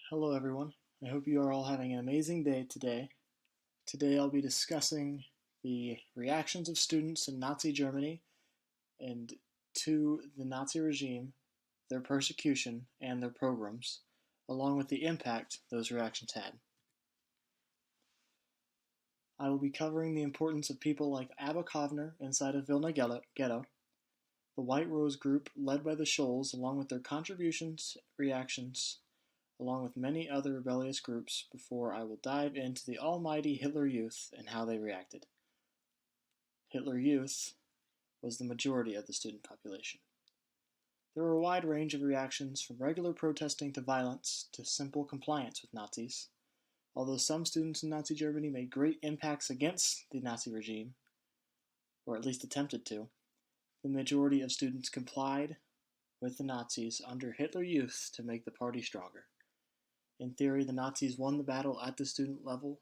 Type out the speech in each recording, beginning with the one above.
Hello, everyone. I hope you are all having an amazing day today. Today, I'll be discussing the reactions of students in Nazi Germany and to the Nazi regime, their persecution, and their pogroms, along with the impact those reactions had. I will be covering the importance of people like Abba Kovner inside of Vilna Ghetto, the White Rose Group led by the Scholls, along with their contributions, reactions, along with many other rebellious groups, before I will dive into the almighty Hitler Youth and how they reacted. Hitler Youth was the majority of the student population. There were a wide range of reactions, from regular protesting to violence to simple compliance with Nazis. Although some students in Nazi Germany made great impacts against the Nazi regime, or at least attempted to, the majority of students complied with the Nazis under Hitler Youth to make the party stronger. In theory, the Nazis won the battle at the student level,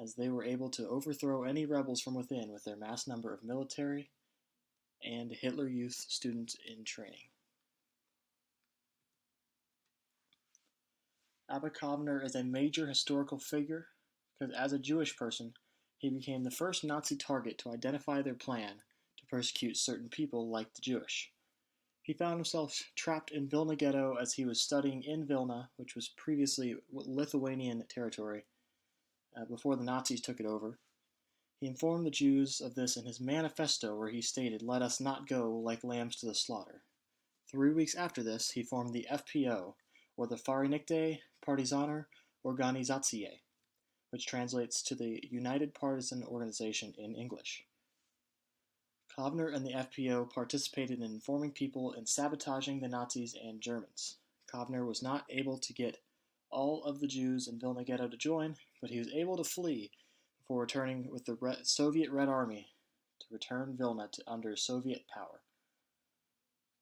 as they were able to overthrow any rebels from within with their mass number of military and Hitler Youth students in training. Abba Kovner is a major historical figure because, as a Jewish person, he became the first Nazi target to identify their plan to persecute certain people like the Jewish. He found himself trapped in Vilna Ghetto as he was studying in Vilna, which was previously Lithuanian territory, before the Nazis took it over. He informed the Jews of this in his manifesto, where he stated, "Let us not go like lambs to the slaughter." 3 weeks after this, he formed the FPO, or the Vereinigte Partisaner Organisatie, which translates to the United Partisan Organization in English. Kovner and the FPO participated in informing people and sabotaging the Nazis and Germans. Kovner was not able to get all of the Jews in Vilna Ghetto to join, but he was able to flee before returning with the Soviet Red Army to return Vilna under Soviet power.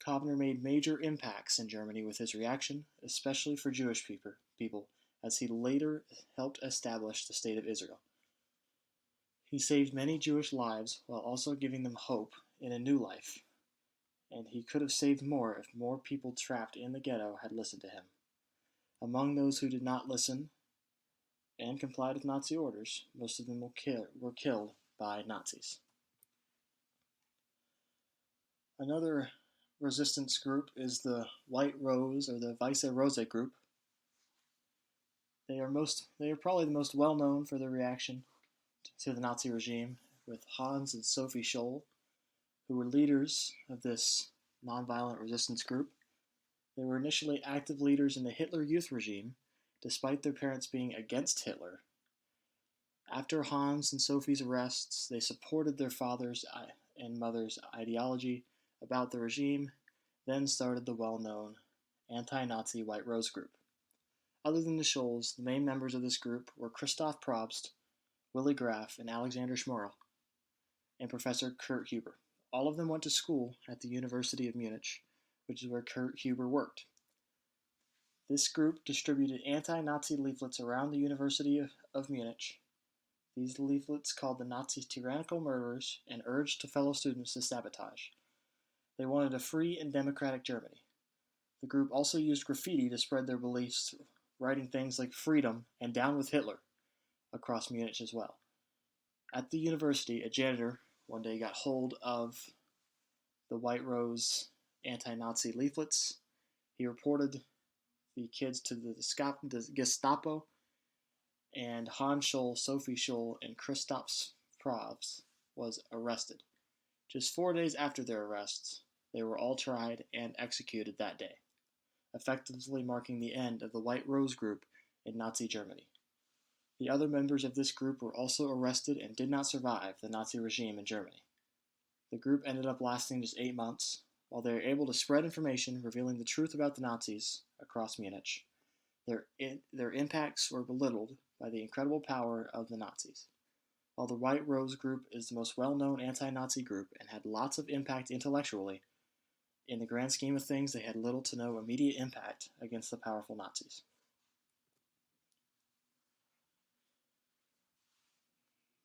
Kovner made major impacts in Germany with his reaction, especially for Jewish people, as he later helped establish the State of Israel. He saved many Jewish lives while also giving them hope in a new life, and he could have saved more if more people trapped in the ghetto had listened to him. Among those who did not listen and complied with Nazi orders, most of them were killed by Nazis. Another resistance group is the White Rose, or the Weiße Rose group. They are probably the most well known for their reaction to the Nazi regime, with Hans and Sophie Scholl, who were leaders of this nonviolent resistance group. They were initially active leaders in the Hitler Youth regime, despite their parents being against Hitler. After Hans and Sophie's arrests, they supported their father's and mother's ideology about the regime, then started the well-known anti-Nazi White Rose group. Other than the Scholls, the main members of this group were Christoph Probst, Willy Graf, and Alexander Schmorl, and Professor Kurt Huber. All of them went to school at the University of Munich, which is where Kurt Huber worked. This group distributed anti-Nazi leaflets around the University of Munich. These leaflets called the Nazis tyrannical murderers and urged fellow students to sabotage. They wanted a free and democratic Germany. The group also used graffiti to spread their beliefs, writing things like "freedom" and "down with Hitler" across Munich as well. At the university, a janitor one day got hold of the White Rose anti-Nazi leaflets. He reported the kids to the Gestapo, and Hans Scholl, Sophie Scholl, and Christoph Probst was arrested. Just 4 days after their arrests, they were all tried and executed that day, effectively marking the end of the White Rose group in Nazi Germany. The other members of this group were also arrested and did not survive the Nazi regime in Germany. The group ended up lasting just 8 months, while they were able to spread information revealing the truth about the Nazis across Munich. Their impacts were belittled by the incredible power of the Nazis. While the White Rose group is the most well-known anti-Nazi group and had lots of impact intellectually, in the grand scheme of things, they had little to no immediate impact against the powerful Nazis.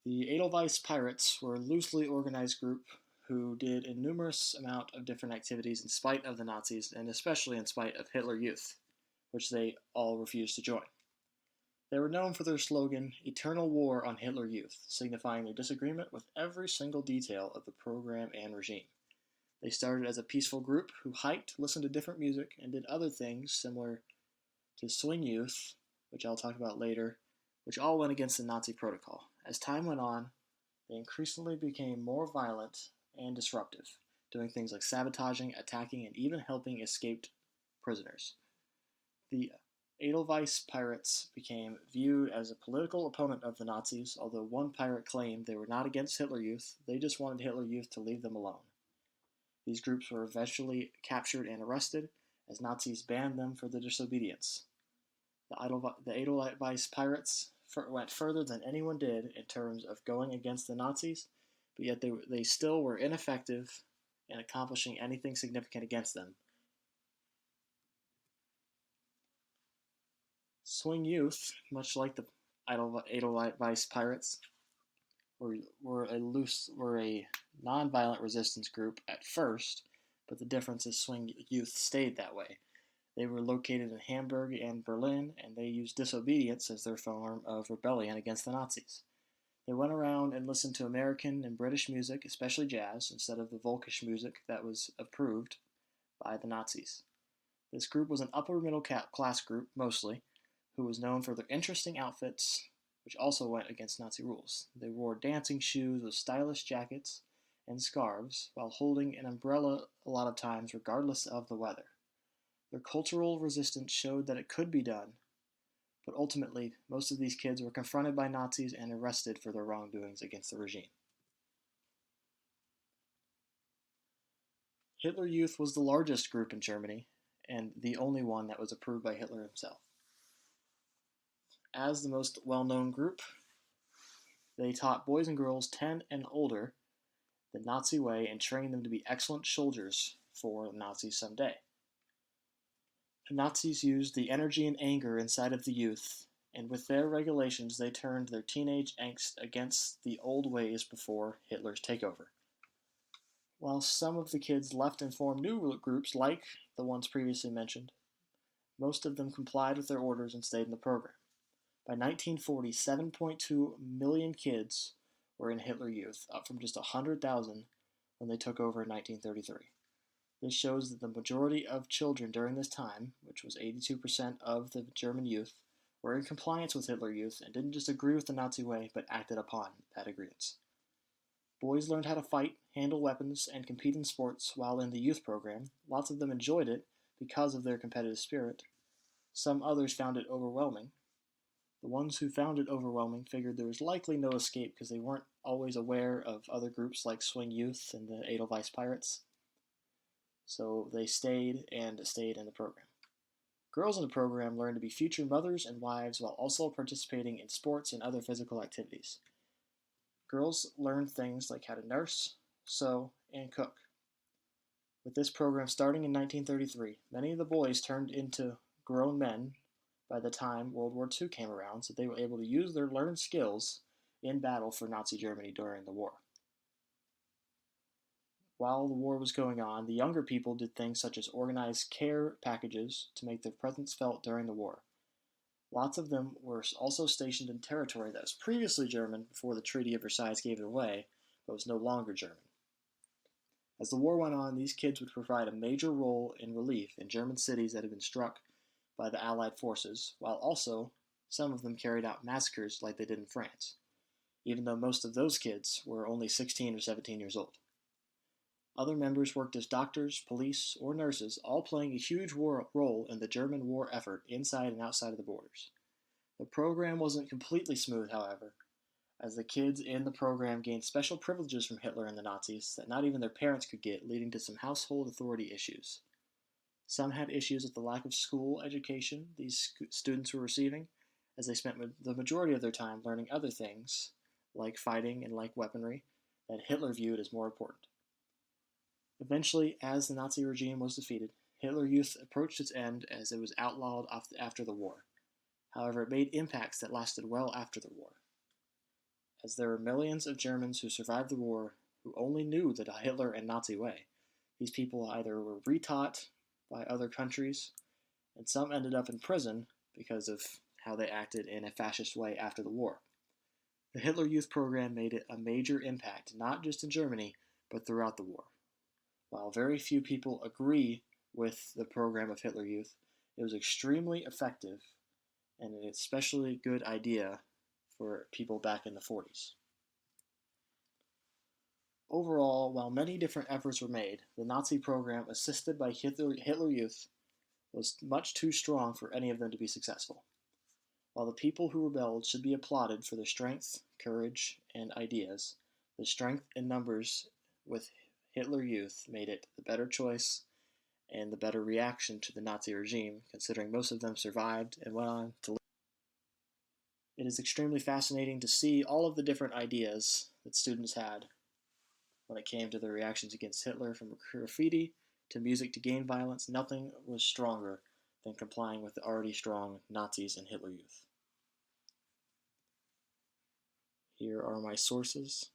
The Edelweiss Pirates were a loosely organized group who did a numerous amount of different activities in spite of the Nazis, and especially in spite of Hitler Youth. which they all refused to join. They were known for their slogan, Eternal War on Hitler Youth, signifying their disagreement with every single detail of the program and regime. They started as a peaceful group who hiked, listened to different music, and did other things similar to Swing Youth, which I'll talk about later, which all went against the Nazi protocol. As time went on, they increasingly became more violent and disruptive, doing things like sabotaging, attacking, and even helping escaped prisoners. The Edelweiss pirates became viewed as a political opponent of the Nazis, although one pirate claimed they were not against Hitler Youth, they just wanted Hitler Youth to leave them alone. These groups were eventually captured and arrested, as Nazis banned them for their disobedience. The Edelweiss pirates went further than anyone did in terms of going against the Nazis, but yet they still were ineffective in accomplishing anything significant against them. Swing Youth, much like the Edelweiss pirates, were a non-violent resistance group at first, but the difference is Swing Youth stayed that way. They were located in Hamburg and Berlin, and they used disobedience as their form of rebellion against the Nazis. They went around and listened to American and British music, especially jazz, instead of the Volkisch music that was approved by the Nazis. This group was an upper middle class group, mostly, who was known for their interesting outfits, which also went against Nazi rules. They wore dancing shoes with stylish jackets and scarves, while holding an umbrella a lot of times, regardless of the weather. Their cultural resistance showed that it could be done, but ultimately, most of these kids were confronted by Nazis and arrested for their wrongdoings against the regime. Hitler Youth was the largest group in Germany, and the only one that was approved by Hitler himself. As the most well-known group, they taught boys and girls 10 and older the Nazi way and trained them to be excellent soldiers for the Nazis someday. The Nazis used the energy and anger inside of the youth, and with their regulations they turned their teenage angst against the old ways before Hitler's takeover. While some of the kids left and formed new groups like the ones previously mentioned, most of them complied with their orders and stayed in the program. By 1940, 7.2 million kids were in Hitler Youth, up from just 100,000 when they took over in 1933. This shows that the majority of children during this time, which was 82% of the German youth, were in compliance with Hitler Youth and didn't just agree with the Nazi way, but acted upon that agreement. Boys learned how to fight, handle weapons, and compete in sports while in the youth program. Lots of them enjoyed it because of their competitive spirit. Some others found it overwhelming. The ones who found it overwhelming figured there was likely no escape because they weren't always aware of other groups like Swing Youth and the Edelweiss Pirates. So they stayed in the program. Girls in the program learned to be future mothers and wives while also participating in sports and other physical activities. Girls learned things like how to nurse, sew, and cook. With this program starting in 1933, many of the boys turned into grown men by the time World War II came around, so they were able to use their learned skills in battle for Nazi Germany during the war. While the war was going on, the younger people did things such as organize care packages to make their presence felt during the war. Lots of them were also stationed in territory that was previously German before the Treaty of Versailles gave it away, but was no longer German. As the war went on, these kids would provide a major role in relief in German cities that had been struck by the Allied forces, while also some of them carried out massacres like they did in France, even though most of those kids were only 16 or 17 years old. Other members worked as doctors, police, or nurses, all playing a huge role in the German war effort inside and outside of the borders. The program wasn't completely smooth, however, as the kids in the program gained special privileges from Hitler and the Nazis that not even their parents could get, leading to some household authority issues. Some had issues with the lack of school education these students were receiving, as they spent the majority of their time learning other things, like fighting and like weaponry, that Hitler viewed as more important. Eventually, as the Nazi regime was defeated, Hitler Youth approached its end as it was outlawed after the war. However, it made impacts that lasted well after the war, as there were millions of Germans who survived the war who only knew the Hitler and Nazi way. These people either were retaught by other countries and some ended up in prison because of how they acted in a fascist way after the war. The Hitler Youth program made it a major impact, not just in Germany, but throughout the war. While very few people agree with the program of Hitler Youth, it was extremely effective and an especially good idea for people back in the 40s. Overall, while many different efforts were made, the Nazi program assisted by Hitler Youth was much too strong for any of them to be successful. While the people who rebelled should be applauded for their strength, courage, and ideas, the strength in numbers with Hitler Youth made it the better choice and the better reaction to the Nazi regime, considering most of them survived and went on to live. It is extremely fascinating to see all of the different ideas that students had when it came to their reactions against Hitler, from graffiti to music to gang violence. Nothing was stronger than complying with the already strong Nazis and Hitler Youth. Here are my sources.